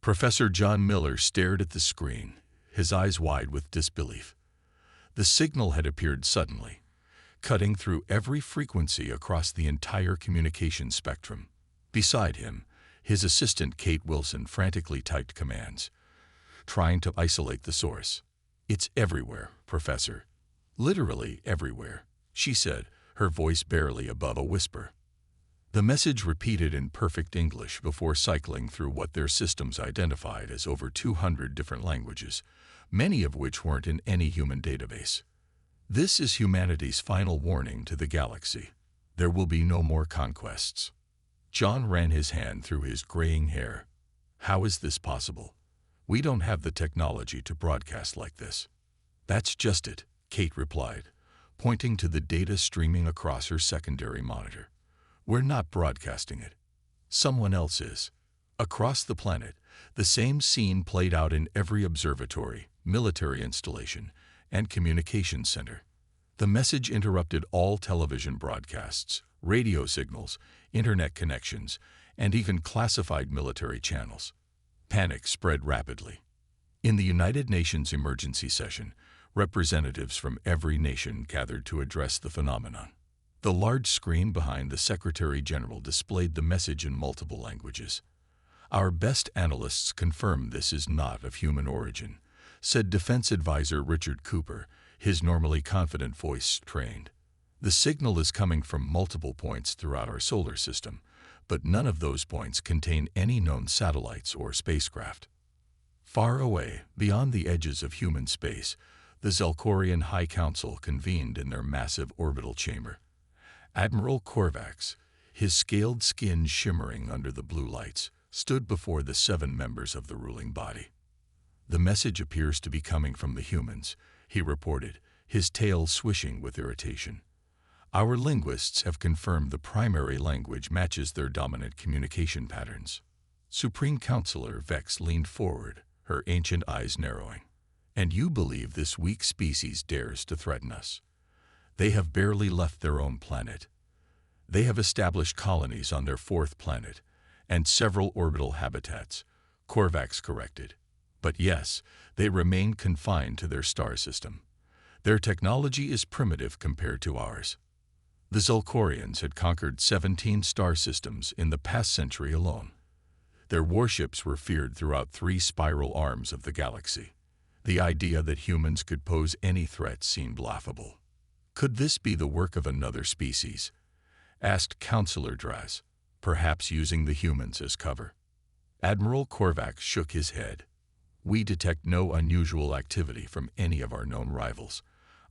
Professor John Miller stared at the screen, his eyes wide with disbelief. The signal had appeared suddenly, cutting through every frequency across the entire communication spectrum. Beside him, his assistant Kate Wilson frantically typed commands, trying to isolate the source. "It's everywhere, Professor. Literally everywhere," she said, her voice barely above a whisper. The message repeated in perfect English before cycling through what their systems identified as over 200 different languages, many of which weren't in any human database. "This is humanity's final warning to the galaxy. There will be no more conquests." John ran his hand through his graying hair. "How is this possible? We don't have the technology to broadcast like this." "That's just it," Kate replied, pointing to the data streaming across her secondary monitor. "We're not broadcasting it. Someone else is." Across the planet, the same scene played out in every observatory, military installation, and communications center. The message interrupted all television broadcasts, radio signals, internet connections, and even classified military channels. Panic spread rapidly. In the United Nations emergency session, representatives from every nation gathered to address the phenomenon. The large screen behind the Secretary General displayed the message in multiple languages. "Our best analysts confirm this is not of human origin," said Defense Advisor Richard Cooper, his normally confident voice strained. "The signal is coming from multiple points throughout our solar system, but none of those points contain any known satellites or spacecraft." Far away, beyond the edges of human space, the Zelkorian High Council convened in their massive orbital chamber. Admiral Korvax, his scaled skin shimmering under the blue lights, stood before the 7 members of the ruling body. "The message appears to be coming from the humans," he reported, his tail swishing with irritation. "Our linguists have confirmed the primary language matches their dominant communication patterns." Supreme Counselor Vex leaned forward, her ancient eyes narrowing. "And you believe this weak species dares to threaten us? They have barely left their own planet. They have established colonies on their 4th planet, and several orbital habitats," Korvax corrected. "But yes, they remain confined to their star system. Their technology is primitive compared to ours." The Zelkorians had conquered 17 star systems in the past century alone. Their warships were feared throughout 3 spiral arms of the galaxy. The idea that humans could pose any threat seemed laughable. "Could this be the work of another species?" asked Counselor Draz, perhaps using the humans as cover. Admiral Korvax shook his head. "We detect no unusual activity from any of our known rivals.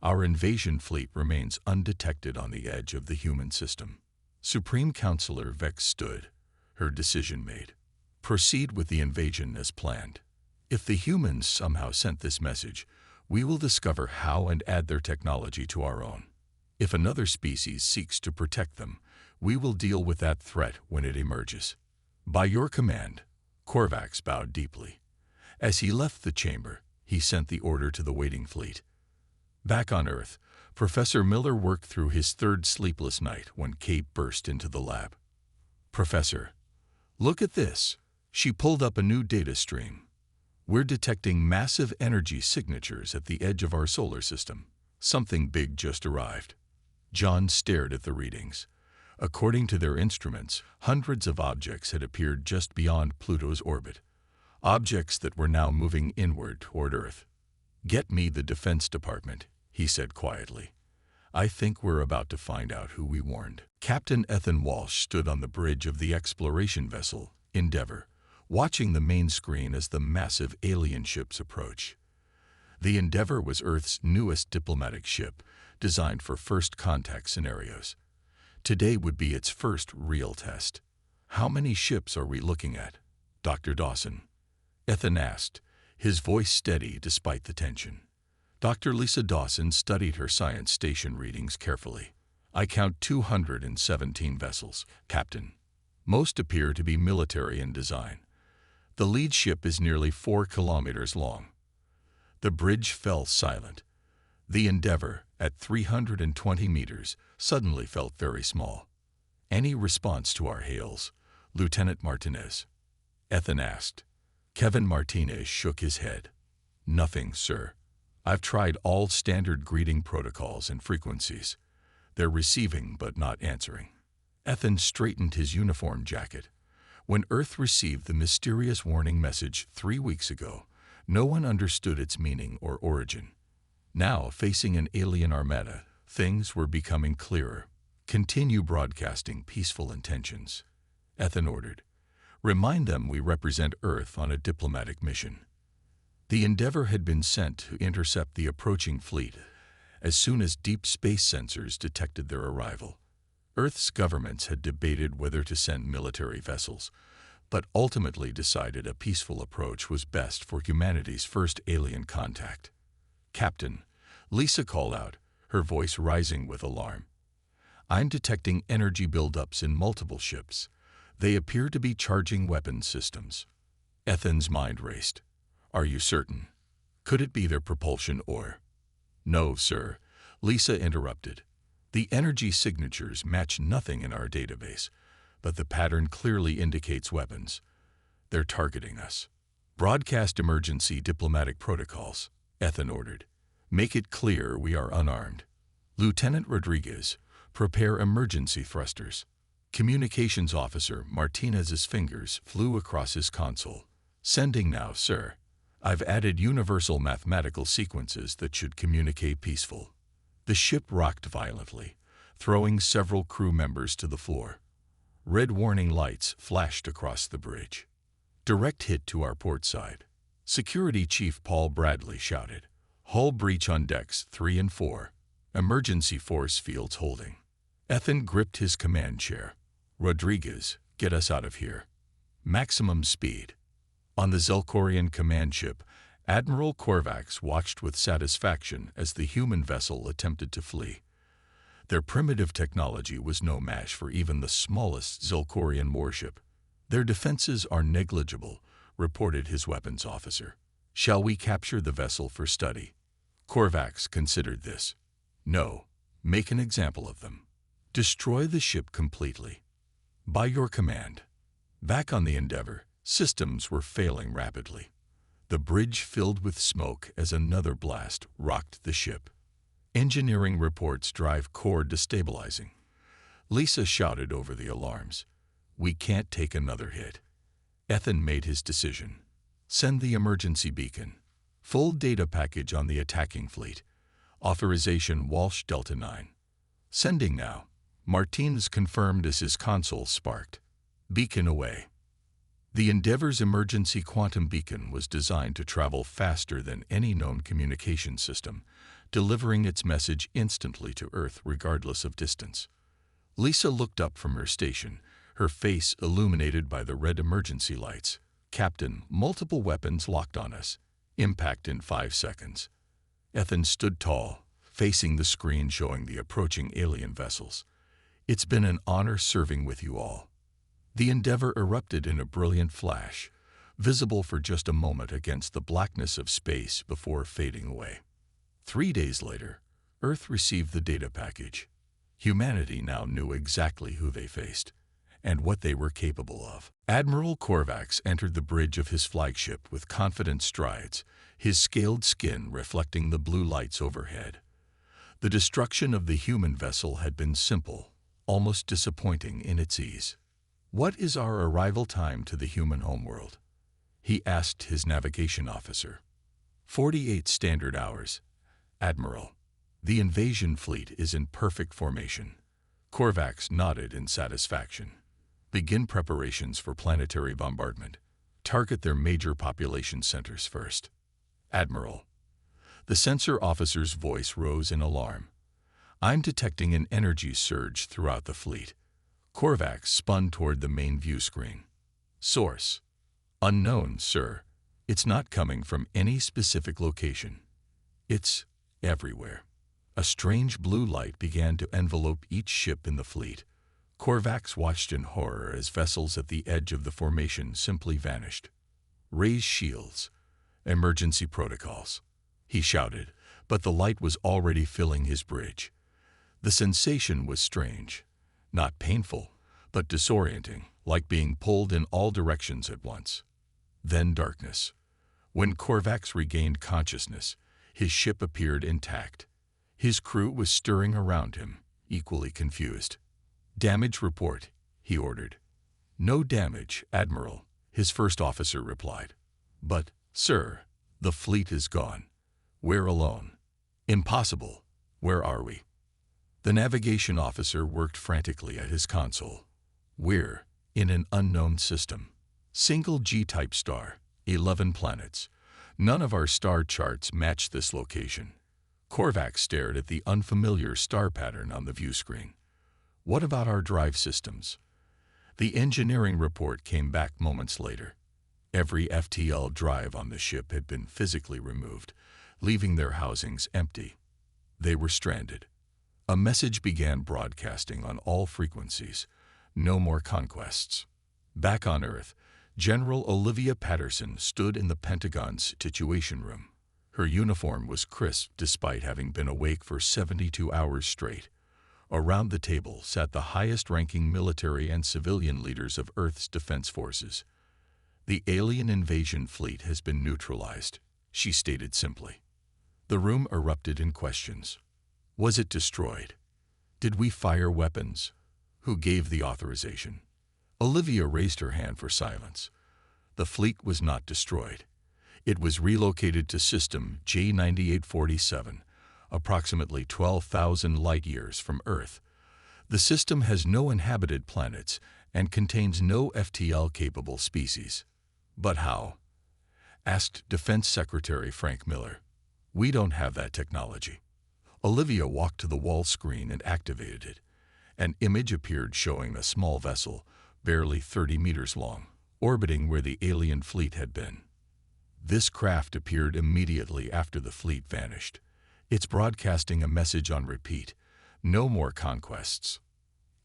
Our invasion fleet remains undetected on the edge of the human system." Supreme Counselor Vex stood, her decision made. "Proceed with the invasion as planned. If the humans somehow sent this message, we will discover how and add their technology to our own. If another species seeks to protect them, we will deal with that threat when it emerges." "By your command," Korvax bowed deeply. As he left the chamber, he sent the order to the waiting fleet. Back on Earth, Professor Miller worked through his 3rd sleepless night when Kate burst into the lab. "Professor, look at this." She pulled up a new data stream. "We're detecting massive energy signatures at the edge of our solar system. Something big just arrived." John stared at the readings. According to their instruments, hundreds of objects had appeared just beyond Pluto's orbit. Objects that were now moving inward toward Earth. "Get me the Defense Department," he said quietly. "I think we're about to find out who we warned." Captain Ethan Walsh stood on the bridge of the exploration vessel, Endeavour, watching the main screen as the massive alien ships approach. The Endeavour was Earth's newest diplomatic ship, designed for first contact scenarios. Today would be its first real test. "How many ships are we looking at, Dr. Dawson?" Ethan asked, his voice steady despite the tension. Dr. Lisa Dawson studied her science station readings carefully. "I count 217 vessels, Captain. Most appear to be military in design. The lead ship is nearly 4 kilometers long." The bridge fell silent. The Endeavour, at 320 meters, suddenly felt very small. "Any response to our hails, Lieutenant Martinez?" Ethan asked. Kevin Martinez shook his head. Nothing, sir. I've tried all standard greeting protocols and frequencies. They're receiving but not answering. Ethan straightened his uniform jacket. When Earth received the mysterious warning message 3 weeks ago, no one understood its meaning or origin. Now, facing an alien armada, things were becoming clearer. Continue broadcasting peaceful intentions, Ethan ordered. Remind them we represent Earth on a diplomatic mission. The Endeavour had been sent to intercept the approaching fleet as soon as deep space sensors detected their arrival. Earth's governments had debated whether to send military vessels, but ultimately decided a peaceful approach was best for humanity's first alien contact. Captain, Lisa called out, her voice rising with alarm. I'm detecting energy buildups in multiple ships. They appear to be charging weapons systems. Ethan's mind raced. Are you certain? Could it be their propulsion or... No, sir, Lisa interrupted. The energy signatures match nothing in our database, but the pattern clearly indicates weapons. They're targeting us. Broadcast emergency diplomatic protocols, Ethan ordered. Make it clear we are unarmed. Lieutenant Rodriguez, prepare emergency thrusters. Communications Officer Martinez's fingers flew across his console. Sending now, sir. I've added universal mathematical sequences that should communicate peaceful. The ship rocked violently, throwing several crew members to the floor. Red warning lights flashed across the bridge. Direct hit to our port side. Security Chief Paul Bradley shouted. Hull breach on decks 3 and 4. Emergency force fields holding. Ethan gripped his command chair. Rodriguez, get us out of here. Maximum speed. On the Zelkorian command ship, Admiral Korvax watched with satisfaction as the human vessel attempted to flee. Their primitive technology was no match for even the smallest Zelkorian warship. Their defenses are negligible, reported his weapons officer. Shall we capture the vessel for study? Korvax considered this. No, make an example of them. Destroy the ship completely. By your command. Back on the Endeavour, systems were failing rapidly. The bridge filled with smoke as another blast rocked the ship. Engineering reports drive core destabilizing. Lisa shouted over the alarms. We can't take another hit. Ethan made his decision. Send the emergency beacon. Full data package on the attacking fleet. Authorization Walsh Delta 9. Sending now. Martinez confirmed as his console sparked. Beacon away. The Endeavour's emergency quantum beacon was designed to travel faster than any known communication system, delivering its message instantly to Earth regardless of distance. Lisa looked up from her station, her face illuminated by the red emergency lights. Captain, multiple weapons locked on us. Impact in 5 seconds. Ethan stood tall, facing the screen showing the approaching alien vessels. It's been an honor serving with you all. The Endeavour erupted in a brilliant flash, visible for just a moment against the blackness of space before fading away. 3 days later, Earth received the data package. Humanity now knew exactly who they faced and what they were capable of. Admiral Korvax entered the bridge of his flagship with confident strides, his scaled skin reflecting the blue lights overhead. The destruction of the human vessel had been simple, almost disappointing in its ease. What is our arrival time to the human homeworld? He asked his navigation officer. 48 standard hours. Admiral, the invasion fleet is in perfect formation. Korvax nodded in satisfaction. Begin preparations for planetary bombardment. Target their major population centers first. Admiral. The sensor officer's voice rose in alarm. I'm detecting an energy surge throughout the fleet. Korvax spun toward the main view screen. Source. Unknown, sir. It's not coming from any specific location. It's everywhere. A strange blue light began to envelope each ship in the fleet. Korvax watched in horror as vessels at the edge of the formation simply vanished. Raise shields. Emergency protocols. He shouted, but the light was already filling his bridge. The sensation was strange. Not painful, but disorienting, like being pulled in all directions at once. Then darkness. When Korvax regained consciousness, his ship appeared intact. His crew was stirring around him, equally confused. "Damage report," he ordered. "No damage, Admiral," his first officer replied. "But, sir, the fleet is gone. We're alone." "Impossible. Where are we?" The navigation officer worked frantically at his console. "We're in an unknown system. Single G-type star, 11 planets. None of our star charts match this location." Korvax stared at the unfamiliar star pattern on the view screen. "What about our drive systems?" The engineering report came back moments later. Every FTL drive on the ship had been physically removed, leaving their housings empty. They were stranded. A message began broadcasting on all frequencies. No more conquests. Back on Earth, General Olivia Patterson stood in the Pentagon's Situation Room. Her uniform was crisp despite having been awake for 72 hours straight. Around the table sat the highest-ranking military and civilian leaders of Earth's defense forces. "The alien invasion fleet has been neutralized," she stated simply. The room erupted in questions. Was it destroyed? Did we fire weapons? Who gave the authorization? Olivia raised her hand for silence. The fleet was not destroyed. It was relocated to System J9847, approximately 12,000 light-years from Earth. The system has no inhabited planets and contains no FTL-capable species. "But how?" asked Defense Secretary Frank Miller. "We don't have that technology." Olivia walked to the wall screen and activated it. An image appeared showing a small vessel, barely 30 meters long, orbiting where the alien fleet had been. This craft appeared immediately after the fleet vanished. It's broadcasting a message on repeat: no more conquests.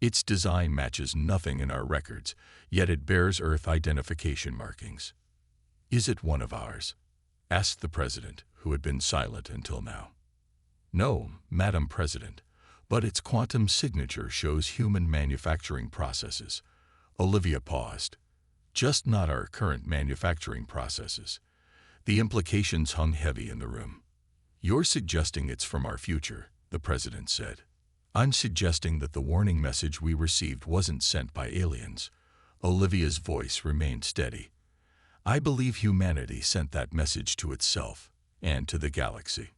Its design matches nothing in our records, yet it bears Earth identification markings. "Is it one of ours?" asked the President, who had been silent until now. "No, Madam President, but its quantum signature shows human manufacturing processes." Olivia paused. "Just not our current manufacturing processes." The implications hung heavy in the room. "You're suggesting it's from our future," the President said. "I'm suggesting that the warning message we received wasn't sent by aliens." Olivia's voice remained steady. "I believe humanity sent that message to itself and to the galaxy."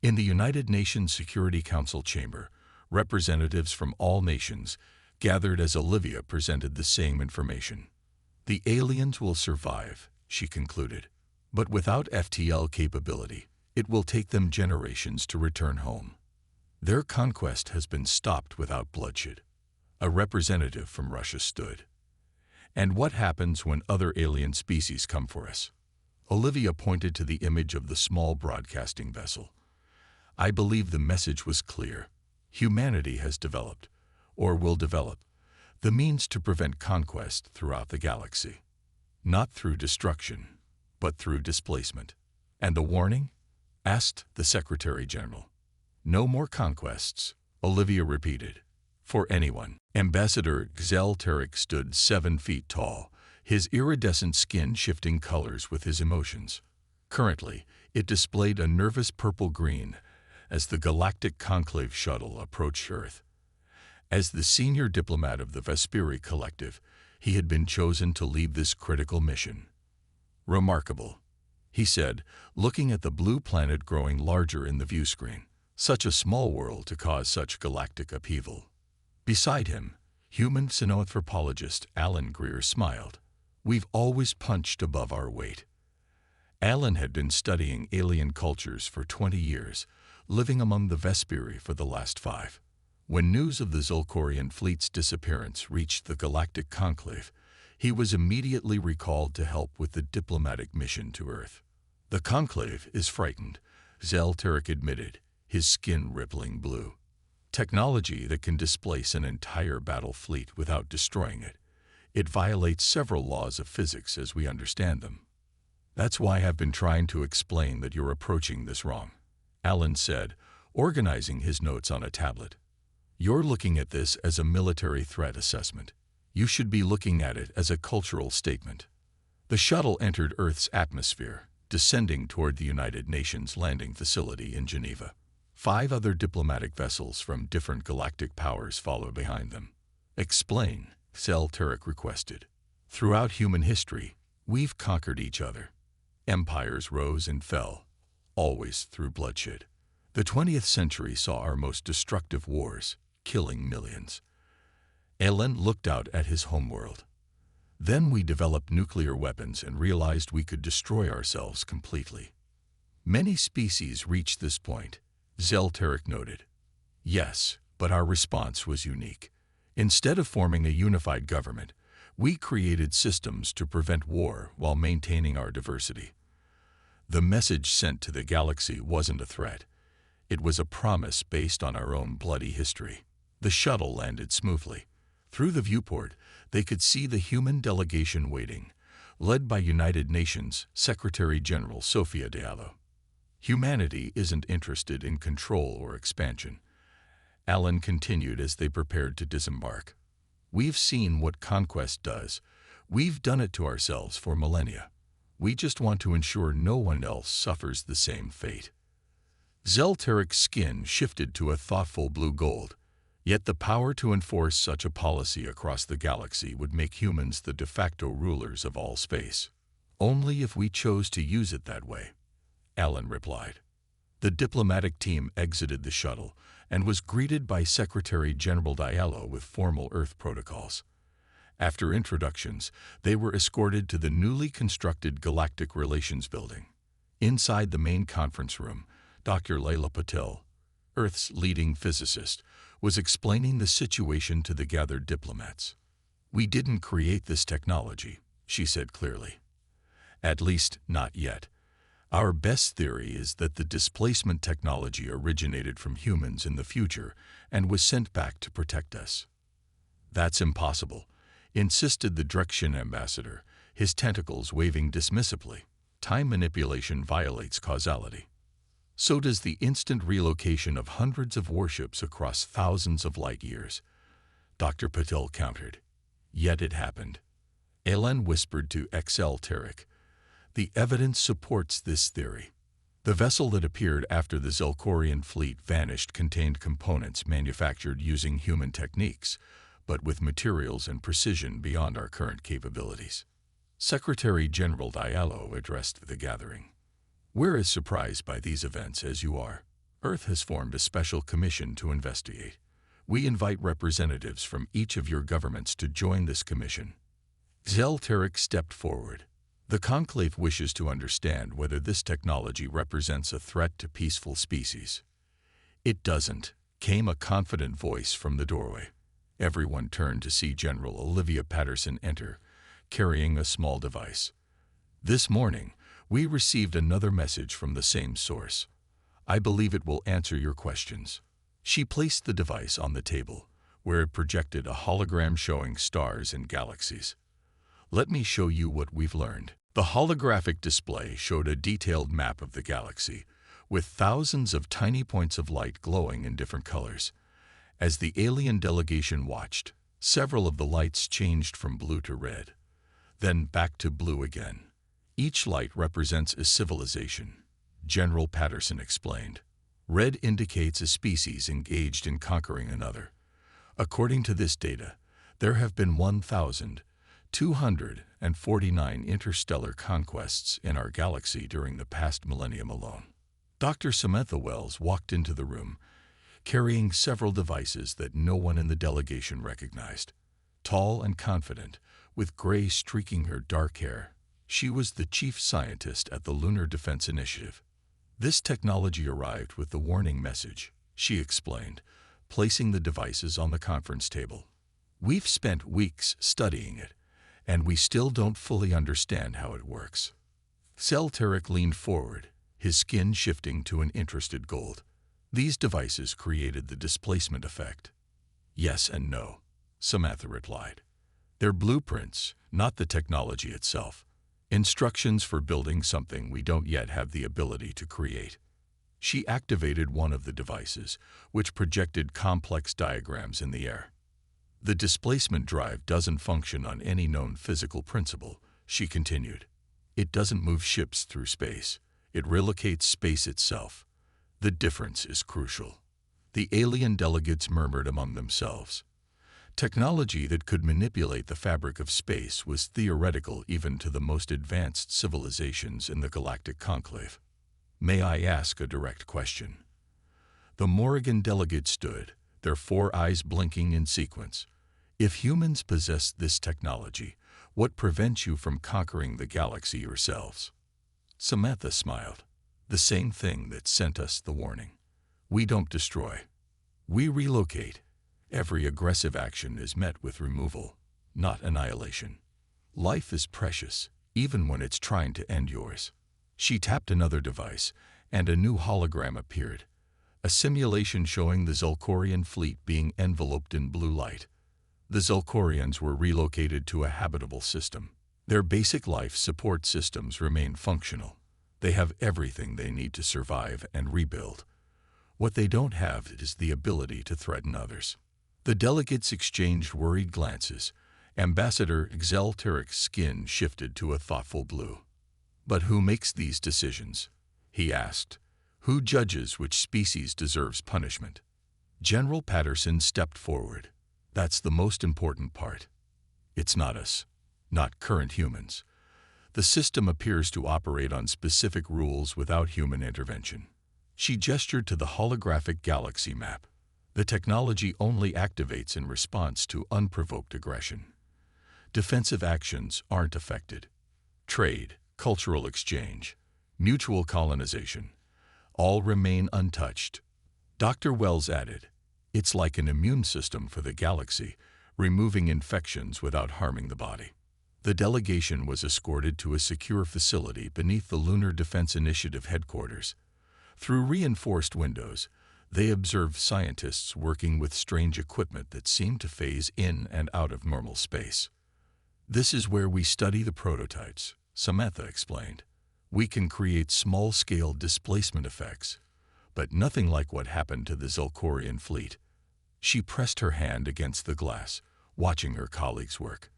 In the United Nations Security Council chamber, representatives from all nations gathered as Olivia presented the same information. "The aliens will survive," she concluded. "But without FTL capability, it will take them generations to return home. Their conquest has been stopped without bloodshed." A representative from Russia stood. "And what happens when other alien species come for us?" Olivia pointed to the image of the small broadcasting vessel. "I believe the message was clear. Humanity has developed, or will develop, the means to prevent conquest throughout the galaxy. Not through destruction, but through displacement." "And the warning?" asked the Secretary General. "No more conquests," Olivia repeated. "For anyone." Ambassador Galactic stood 7 feet tall, his iridescent skin shifting colors with his emotions. Currently, it displayed a nervous purple-green as the Galactic Conclave shuttle approached Earth. As the senior diplomat of the Vesperi Collective, he had been chosen to lead this critical mission. "Remarkable," he said, looking at the blue planet growing larger in the view screen. "Such a small world to cause such galactic upheaval." Beside him, human xenoanthropologist Alan Greer smiled. "We've always punched above our weight." Alan had been studying alien cultures for 20 years, living among the Vesperi for the last 5. When news of the Zolkorian fleet's disappearance reached the Galactic Conclave, he was immediately recalled to help with the diplomatic mission to Earth. "The Conclave is frightened," Galactic admitted, his skin rippling blue. "Technology that can displace an entire battle fleet without destroying it. It violates several laws of physics as we understand them." "That's why I've been trying to explain that you're approaching this wrong," Alan said, organizing his notes on a tablet. "You're looking at this as a military threat assessment. You should be looking at it as a cultural statement. The shuttle entered Earth's atmosphere, descending toward the United Nations landing facility in Geneva. 5 other diplomatic vessels from different galactic powers followed behind them. Explain, Selteric requested. Throughout human history, we've conquered each other. Empires rose and fell, always through bloodshed. The 20th century saw our most destructive wars, killing millions. Elen looked out at his homeworld. Then we developed nuclear weapons and realized we could destroy ourselves completely. Many species reached this point, Zelteric noted. Yes, but our response was unique. Instead of forming a unified government, we created systems to prevent war while maintaining our diversity. The message sent to the galaxy wasn't a threat. It was a promise based on our own bloody history. The shuttle landed smoothly. Through the viewport, they could see the human delegation waiting, led by United Nations Secretary-General Sofia Diallo. Humanity isn't interested in control or expansion. Alan continued as they prepared to disembark. We've seen what conquest does. We've done it to ourselves for millennia. We just want to ensure no one else suffers the same fate. Zelteric's skin shifted to a thoughtful blue-gold. Yet the power to enforce such a policy across the galaxy would make humans the de facto rulers of all space. Only if we chose to use it that way, Alan replied. The diplomatic team exited the shuttle and was greeted by Secretary-General Diallo with formal Earth protocols. After introductions, they were escorted to the newly constructed Galactic Relations Building. Inside the main conference room, Dr. Layla Patel, Earth's leading physicist, was explaining the situation to the gathered diplomats. We didn't create this technology, she said clearly. At least, not yet. Our best theory is that the displacement technology originated from humans in the future and was sent back to protect us. That's impossible, insisted the Drexian ambassador, his tentacles waving dismissively. Time manipulation violates causality. So does the instant relocation of hundreds of warships across thousands of light years, Dr. Patel countered. Yet it happened. Elen whispered to XL Tarek. The evidence supports this theory. The vessel that appeared after the Zelkorian fleet vanished contained components manufactured using human techniques, but with materials and precision beyond our current capabilities. Secretary-General Diallo addressed the gathering. We're as surprised by these events as you are. Earth has formed a special commission to investigate. We invite representatives from each of your governments to join this commission. Zelteric stepped forward. The conclave wishes to understand whether this technology represents a threat to peaceful species. It doesn't, came a confident voice from the doorway. Everyone turned to see General Olivia Patterson enter, carrying a small device. This morning, we received another message from the same source. I believe it will answer your questions. She placed the device on the table, where it projected a hologram showing stars and galaxies. Let me show you what we've learned. The holographic display showed a detailed map of the galaxy, with thousands of tiny points of light glowing in different colors. As the alien delegation watched, several of the lights changed from blue to red, then back to blue again. Each light represents a civilization, General Patterson explained. Red indicates a species engaged in conquering another. According to this data, there have been 1,249 interstellar conquests in our galaxy during the past millennium alone. Dr. Samantha Wells walked into the room, carrying several devices that no one in the delegation recognized. Tall and confident, with gray streaking her dark hair, she was the chief scientist at the Lunar Defense Initiative. This technology arrived with the warning message, she explained, placing the devices on the conference table. We've spent weeks studying it, and we still don't fully understand how it works. Zelteric leaned forward, his skin shifting to an interested gold. These devices created the displacement effect. Yes and no, Samantha replied. They're blueprints, not the technology itself. Instructions for building something we don't yet have the ability to create. She activated one of the devices, which projected complex diagrams in the air. The displacement drive doesn't function on any known physical principle, she continued. It doesn't move ships through space. It relocates space itself. The difference is crucial. The alien delegates murmured among themselves. Technology that could manipulate the fabric of space was theoretical even to the most advanced civilizations in the Galactic Conclave. May I ask a direct question? The Morrigan delegate stood, their 4 eyes blinking in sequence. If humans possess this technology, what prevents you from conquering the galaxy yourselves? Samantha smiled. The same thing that sent us the warning. We don't destroy. We relocate. Every aggressive action is met with removal, not annihilation. Life is precious, even when it's trying to end yours. She tapped another device, and a new hologram appeared. A simulation showing the Zulkorian fleet being enveloped in blue light. The Zulkorians were relocated to a habitable system. Their basic life support systems remain functional. They have everything they need to survive and rebuild. What they don't have is the ability to threaten others. The delegates exchanged worried glances. Ambassador Exelteric's skin shifted to a thoughtful blue. But who makes these decisions? He asked. Who judges which species deserves punishment? General Patterson stepped forward. That's the most important part. It's not us, not current humans. The system appears to operate on specific rules without human intervention. She gestured to the holographic galaxy map. The technology only activates in response to unprovoked aggression. Defensive actions aren't affected. Trade, cultural exchange, mutual colonization, all remain untouched. Dr. Wells added, it's like an immune system for the galaxy, removing infections without harming the body. The delegation was escorted to a secure facility beneath the Lunar Defense Initiative headquarters. Through reinforced windows, they observed scientists working with strange equipment that seemed to phase in and out of normal space. This is where we study the prototypes, Samantha explained. We can create small-scale displacement effects, but nothing like what happened to the Zulkorian fleet. She pressed her hand against the glass, watching her colleagues work.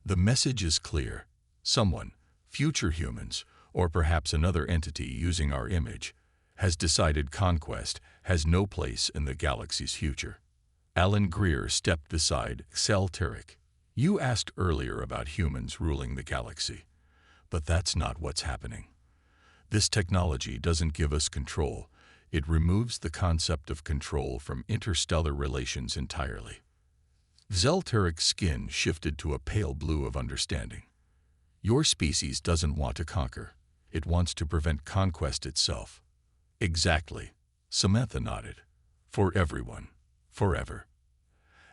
The message is clear. Someone, future humans, or perhaps another entity using our image, has decided conquest has no place in the galaxy's future. Alan Greer stepped beside Exelteric. You asked earlier about humans ruling the galaxy, but that's not what's happening. This technology doesn't give us control. It removes the concept of control from interstellar relations entirely. Zelteric's skin shifted to a pale blue of understanding. Your species doesn't want to conquer. It wants to prevent conquest itself. Exactly. Samantha nodded. For everyone. Forever.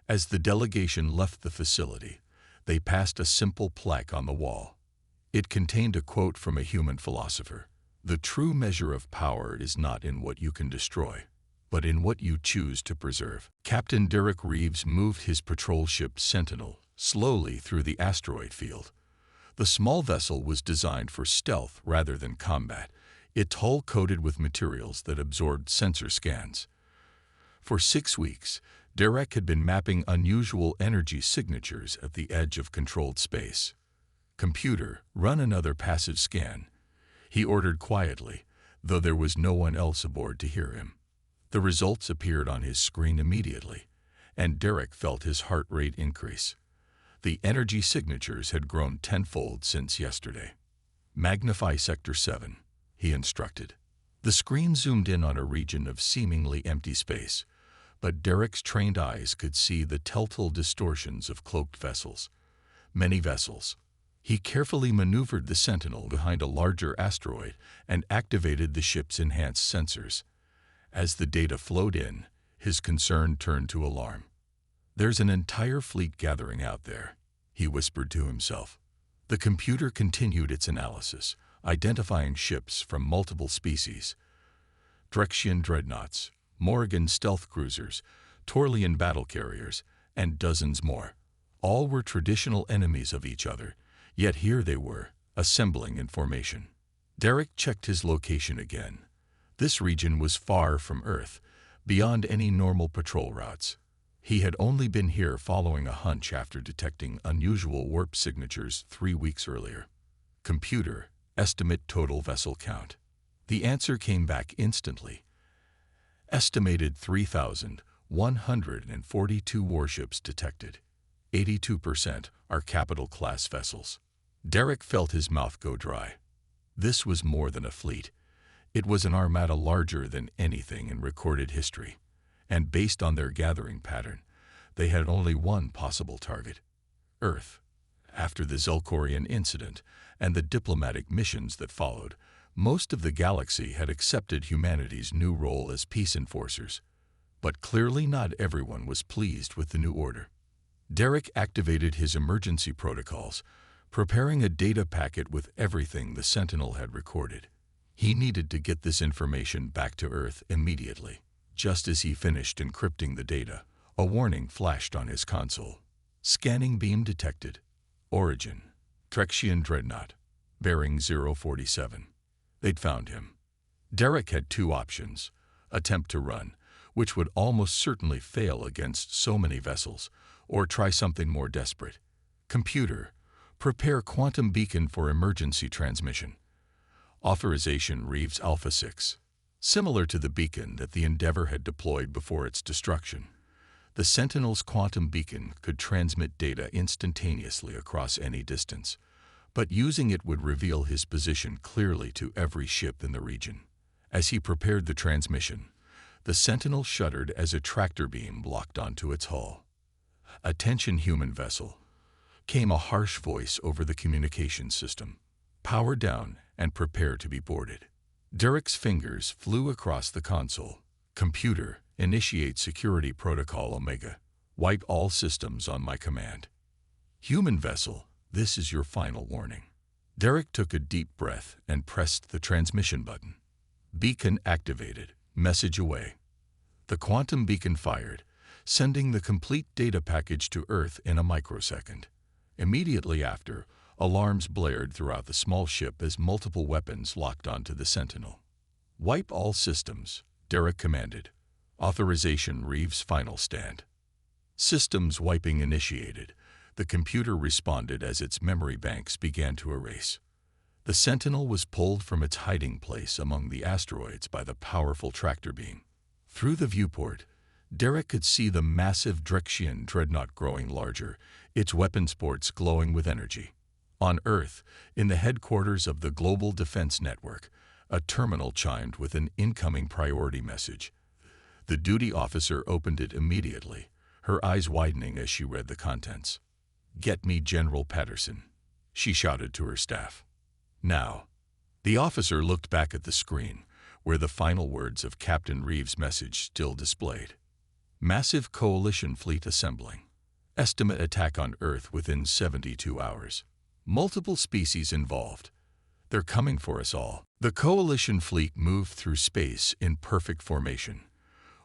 As the delegation left the facility, they passed a simple plaque on the wall. It contained a quote from a human philosopher. The true measure of power is not in what you can destroy, but in what you choose to preserve. Captain Derek Reeves moved his patrol ship Sentinel slowly through the asteroid field. The small vessel was designed for stealth rather than combat, its hull coated with materials that absorbed sensor scans. For 6 weeks, Derek had been mapping unusual energy signatures at the edge of controlled space. Computer, run another passive scan. He ordered quietly, though there was no one else aboard to hear him. The results appeared on his screen immediately, and Derek felt his heart rate increase. The energy signatures had grown tenfold since yesterday. Magnify Sector 7, he instructed. The screen zoomed in on a region of seemingly empty space, but Derek's trained eyes could see the telltale distortions of cloaked vessels. Many vessels. He carefully maneuvered the Sentinel behind a larger asteroid and activated the ship's enhanced sensors. As the data flowed in, his concern turned to alarm. There's an entire fleet gathering out there, he whispered to himself. The computer continued its analysis, identifying ships from multiple species. Drexian dreadnoughts, Morrigan stealth cruisers, Torlian battle carriers, and dozens more. All were traditional enemies of each other, yet here they were, assembling in formation. Derek checked his location again. This region was far from Earth, beyond any normal patrol routes. He had only been here following a hunch after detecting unusual warp signatures 3 weeks earlier. Computer, estimate total vessel count. The answer came back instantly. Estimated 3,142 warships detected. 82% are capital-class vessels. Derek felt his mouth go dry. This was more than a fleet. It was an armada larger than anything in recorded history. And based on their gathering pattern, they had only one possible target: Earth. After the Zelkorian incident and the diplomatic missions that followed, most of the galaxy had accepted humanity's new role as peace enforcers. But clearly not everyone was pleased with the new order. Derek activated his emergency protocols, preparing a data packet with everything the Sentinel had recorded. He needed to get this information back to Earth immediately. Just as he finished encrypting the data, a warning flashed on his console. Scanning beam detected. Origin: Drexian Dreadnought, bearing 047. They'd found him. Derek had two options: attempt to run, which would almost certainly fail against so many vessels, or try something more desperate. Computer, prepare quantum beacon for emergency transmission. Authorization Reeves Alpha 6. Similar to the beacon that the Endeavour had deployed before its destruction, the Sentinel's quantum beacon could transmit data instantaneously across any distance, but using it would reveal his position clearly to every ship in the region. As he prepared the transmission, the Sentinel shuddered as a tractor beam locked onto its hull. "Attention, human vessel," came a harsh voice over the communications system. "Power down and prepare to be boarded." Derek's fingers flew across the console. "Computer, initiate security protocol Omega. Wipe all systems on my command." "Human vessel, this is your final warning." Derek took a deep breath and pressed the transmission button. Beacon activated. Message away. The quantum beacon fired, sending the complete data package to Earth in a microsecond. Immediately after, alarms blared throughout the small ship as multiple weapons locked onto the Sentinel. "Wipe all systems," Derek commanded. Authorization Reeves final stand. Systems wiping initiated. The computer responded as its memory banks began to erase. The Sentinel was pulled from its hiding place among the asteroids by the powerful tractor beam. Through the viewport, Derek could see the massive Drexian dreadnought growing larger, its weapons ports glowing with energy. On Earth, in the headquarters of the Global Defense Network, a terminal chimed with an incoming priority message. The duty officer opened it immediately, her eyes widening as she read the contents. "Get me General Patterson," she shouted to her staff. "Now." The officer looked back at the screen, where the final words of Captain Reeves' message still displayed. "Massive coalition fleet assembling. Estimate attack on Earth within 72 hours. Multiple species involved. They're coming for us all." The coalition fleet moved through space in perfect formation.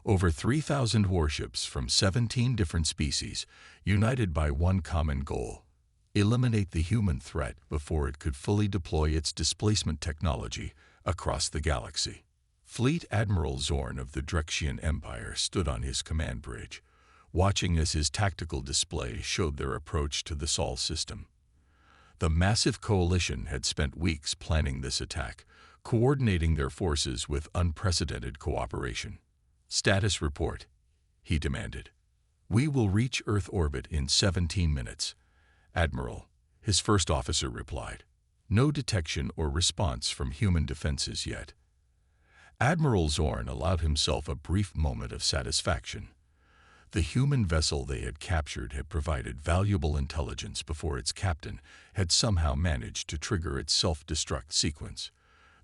Over 3,000 warships from 17 different species, united by one common goal: eliminate the human threat before it could fully deploy its displacement technology across the galaxy. Fleet Admiral Zorn of the Drexian Empire stood on his command bridge, watching as his tactical display showed their approach to the Sol system. The massive coalition had spent weeks planning this attack, coordinating their forces with unprecedented cooperation. "Status report," he demanded. "We will reach Earth orbit in 17 minutes. Admiral," his first officer replied. "No detection or response from human defenses yet." Admiral Zorn allowed himself a brief moment of satisfaction. The human vessel they had captured had provided valuable intelligence before its captain had somehow managed to trigger its self-destruct sequence.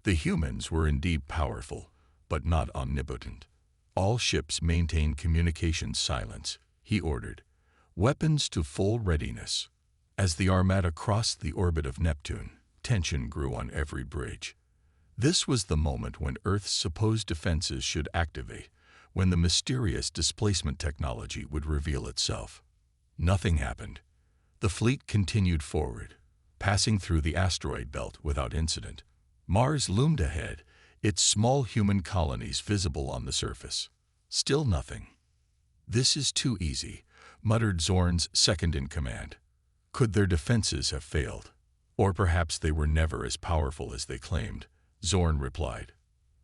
The humans were indeed powerful, but not omnipotent. "All ships maintain communications silence," he ordered. "Weapons to full readiness." As the Armada crossed the orbit of Neptune, tension grew on every bridge. This was the moment when Earth's supposed defenses should activate, when the mysterious displacement technology would reveal itself. Nothing happened. The fleet continued forward, passing through the asteroid belt without incident. Mars loomed ahead, its small human colonies visible on the surface. Still nothing. "This is too easy," muttered Zorn's second-in-command. Could their defenses have failed? Or perhaps they were never as powerful as they claimed, Zorn replied.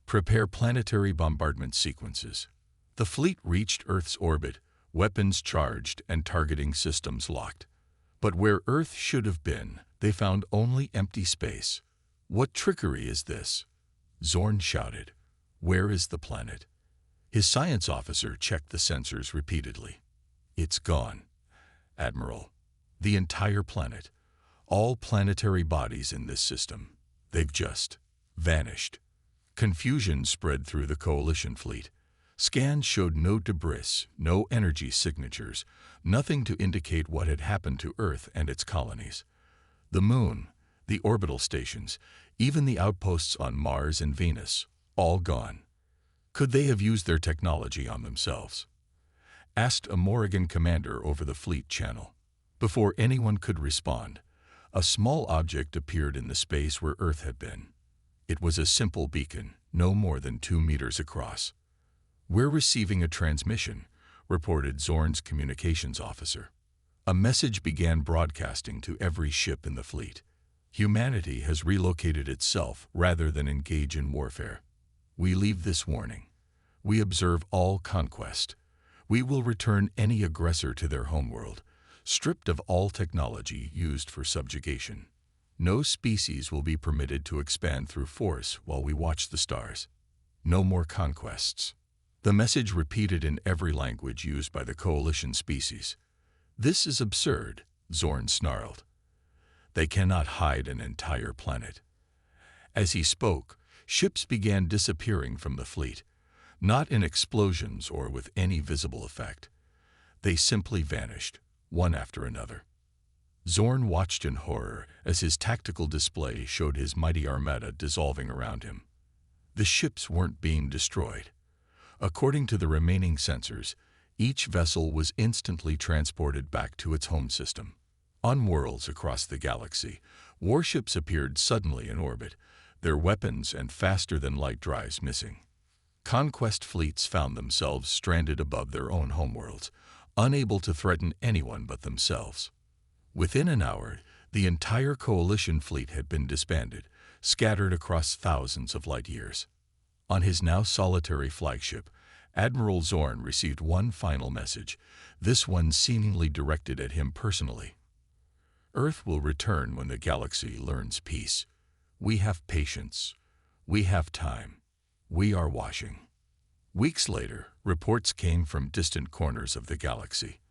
Prepare planetary bombardment sequences. The fleet reached Earth's orbit, weapons charged and targeting systems locked. But where Earth should have been, they found only empty space. What trickery is this? Zorn shouted. Where is the planet? His science officer checked the sensors repeatedly. It's gone, Admiral. The entire planet. All planetary bodies in this system. They've just vanished. Confusion spread through the coalition fleet. Scans showed no debris, no energy signatures, nothing to indicate what had happened to Earth and its colonies. The Moon, the orbital stations, even the outposts on Mars and Venus, all gone. Could they have used their technology on themselves? Asked a Morrigan commander over the fleet channel. Before anyone could respond, a small object appeared in the space where Earth had been. It was a simple beacon, no more than 2 meters across. We're receiving a transmission, reported Zorn's communications officer. A message began broadcasting to every ship in the fleet. Humanity has relocated itself rather than engage in warfare. We leave this warning. We observe all conquest. We will return any aggressor to their homeworld, stripped of all technology used for subjugation. No species will be permitted to expand through force while we watch the stars. No more conquests. The message repeated in every language used by the coalition species. This is absurd, Zorn snarled. They cannot hide an entire planet. As he spoke, ships began disappearing from the fleet, not in explosions or with any visible effect. They simply vanished, one after another. Zorn watched in horror as his tactical display showed his mighty armada dissolving around him. The ships weren't being destroyed. According to the remaining sensors, each vessel was instantly transported back to its home system. On worlds across the galaxy, warships appeared suddenly in orbit, their weapons and faster-than-light drives missing. Conquest fleets found themselves stranded above their own homeworlds, unable to threaten anyone but themselves. Within an hour, the entire coalition fleet had been disbanded, scattered across thousands of light years. On his now solitary flagship, Admiral Zorn received one final message, this one seemingly directed at him personally. Earth will return when the galaxy learns peace. We have patience. We have time. We are watching. Weeks later, reports came from distant corners of the galaxy.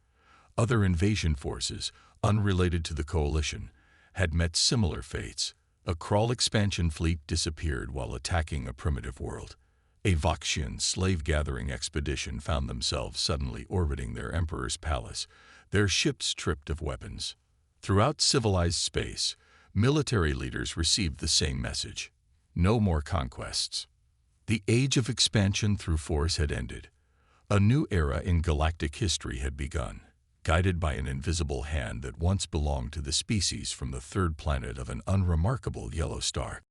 Other invasion forces, unrelated to the coalition, had met similar fates. A Krull expansion fleet disappeared while attacking a primitive world. A Voxian slave-gathering expedition found themselves suddenly orbiting their emperor's palace, their ships stripped of weapons. Throughout civilized space, military leaders received the same message. No more conquests. The age of expansion through force had ended. A new era in galactic history had begun, guided by an invisible hand that once belonged to the species from the third planet of an unremarkable yellow star.